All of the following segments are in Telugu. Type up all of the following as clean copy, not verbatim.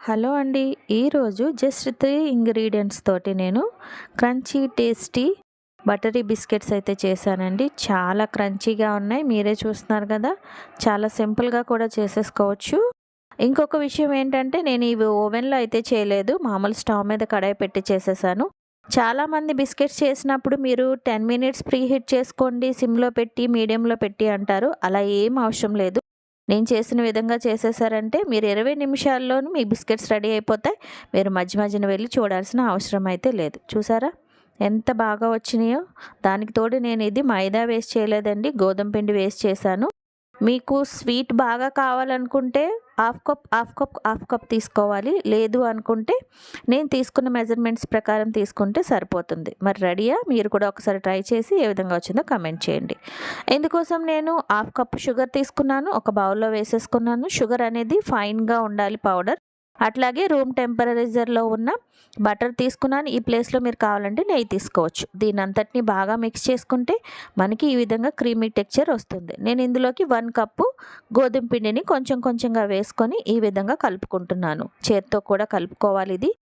హలో అండి. ఈరోజు జస్ట్ 3 ఇంగ్రీడియంట్స్ తోటి నేను క్రంచీ టేస్టీ బటరీ బిస్కెట్స్ అయితే చేశానండి. చాలా క్రంచీగా ఉన్నాయి. మీరే చూస్తున్నారు కదా! చాలా సింపుల్‌గా కూడా చేసేసుకోవచ్చు. ఇంకొక విషయం ఏంటంటే నేను ఇవి ఓవెన్‌లో అయితే చేయలేదు. మామూలు స్టవ్ మీద కడాయి పెట్టి చేసేసాను. చాలామంది బిస్కెట్స్ చేసినప్పుడు మీరు 10 మినిట్స్ ప్రీ హీట్ చేసుకోండి, సిమ్‌లో పెట్టి, మీడియంలో పెట్టి అంటారు. అలా ఏం అవసరం లేదు. నేను చేసిన విధంగా చేసేసారంటే మీరు 20 నిమిషాల్లోనే మీ బిస్కెట్స్ రెడీ అయిపోతాయి. మీరు మధ్య మధ్యన వెళ్ళి చూడాల్సిన అవసరం అయితే లేదు. చూసారా ఎంత బాగా వచ్చినాయో? దానికి తోడు నేను ఇది మైదా వేస్ట్ చేయలేదండి. గోధుమ పిండి వేస్ట్ చేశాను. మీకు స్వీట్ బాగా కావాలనుకుంటే హాఫ్ కప్ తీసుకోవాలి. లేదు అనుకుంటే నేను తీసుకున్న మెజర్మెంట్స్ ప్రకారం తీసుకుంటే సరిపోతుంది. మరి రెడీయా? మీరు కూడా ఒకసారి ట్రై చేసి ఏ విధంగా వచ్చిందో కమెంట్ చేయండి. ఇందుకోసం నేను హాఫ్ కప్ షుగర్ తీసుకున్నాను. ఒక బౌల్లో వేసేసుకున్నాను. షుగర్ అనేది ఫైన్‌గా ఉండాలి పౌడర్. అట్లాగే రూమ్ టెంపరేచర్‌లో ఉన్న బటర్ తీసుకున్నాను. ఈ ప్లేస్‌లో మీరు కావాలంటే నెయ్యి తీసుకోవచ్చు. దీనంతటిని బాగా మిక్స్ చేసుకుంటే మనకి ఈ విధంగా క్రీమీ టెక్స్చర్ వస్తుంది. నేను ఇందులోకి 1 కప్పు గోధుమ పిండిని కొంచెం కొంచెంగా వేసుకొని ఈ విధంగా కలుపుకుంటున్నాను. చేత్తో కూడా కలుపుకోవాలి ఇది.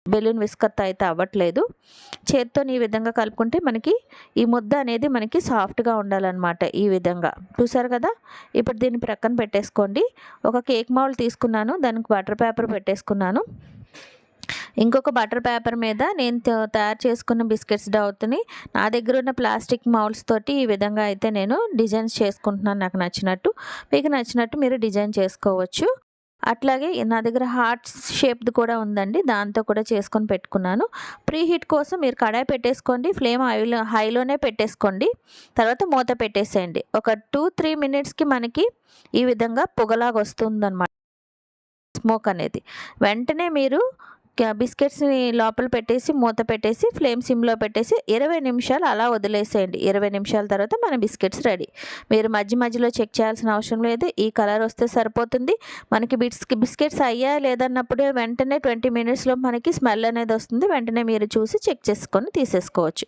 బెలూన్ విస్కర్‌తో అయితే అవ్వట్లేదు. చేత్తోని ఈ విధంగా కలుపుకుంటే మనకి ఈ ముద్ద అనేది మనకి సాఫ్ట్‌గా ఉండాలన్నమాట. ఈ విధంగా చూసారు కదా! ఇప్పుడు దీన్ని ప్రక్కన పెట్టేసుకోండి. ఒక కేక్ మౌల్డ్ తీసుకున్నాను. దానికి బటర్ పేపర్ పెట్టేసుకున్నాను. ఇంకొక బటర్ పేపర్ మీద నేను తయారు చేసుకున్న బిస్కెట్స్ డౌని నా దగ్గర ఉన్న ప్లాస్టిక్ మౌల్డ్స్ తోటి ఈ విధంగా అయితే నేను డిజైన్స్ చేసుకుంటున్నాను నాకు నచ్చినట్టు. మీకు నచ్చినట్టు మీరు డిజైన్ చేసుకోవచ్చు. అట్లాగే నా దగ్గర హార్ట్ షేప్‌ది కూడా ఉందండి. దాంతో కూడా చేసుకొని పెట్టుకున్నాను. ప్రీ హీట్ కోసం మీరు కడాయి పెట్టేసుకోండి. ఫ్లేమ్ హైలోనే పెట్టేసుకోండి. తర్వాత మూత పెట్టేసేయండి. ఒక 2-3 మినిట్స్‌కి మనకి ఈ విధంగా పొగలాగా వస్తుందన్నమాట. స్మోక్ అనేది. వెంటనే మీరు బిస్కెట్స్‌ని లోపల పెట్టేసి మూత పెట్టేసి ఫ్లేమ్ సిమ్‌లో పెట్టేసి 20 నిమిషాలు అలా వదిలేసేయండి. 20 నిమిషాల తర్వాత మన బిస్కెట్స్ రెడీ. మీరు మధ్య మధ్యలో చెక్ చేయాల్సిన అవసరం లేదు. ఈ కలర్ వస్తే సరిపోతుంది. మనకి బిస్కెట్స్ అయ్యాయా లేదన్నప్పుడే వెంటనే 20 మినిట్స్‌లో మనకి స్మెల్ అనేది వస్తుంది. వెంటనే మీరు చూసి చెక్ చేసుకొని తీసేసుకోవచ్చు.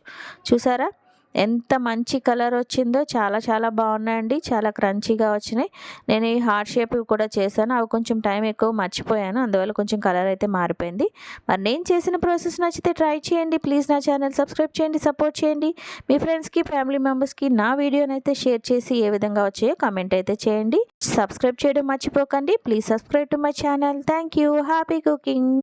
చూసారా? ఎంత మంచి కలర్ వచ్చిందో! చాలా చాలా బాగున్నాయండి. చాలా క్రంచీగా వచ్చినాయి. నేను ఈ హార్ట్ షేప్‌వి కూడా చేశాను. అవి కొంచెం టైం ఎక్కువ మర్చిపోయాను. అందువల్ల కొంచెం కలర్ అయితే మారిపోయింది. మరి నేను చేసిన ప్రాసెస్ నచ్చితే ట్రై చేయండి. ప్లీజ్ నా ఛానల్ సబ్స్క్రైబ్ చేయండి, సపోర్ట్ చేయండి. మీ ఫ్రెండ్స్‌కి, ఫ్యామిలీ మెంబర్స్‌కి నా వీడియోనైతే షేర్ చేసి ఏ విధంగా వచ్చాయో కామెంట్ అయితే చేయండి. సబ్స్క్రైబ్ చేయడం మర్చిపోకండి. Please subscribe to my channel. Thank you. Happy cooking.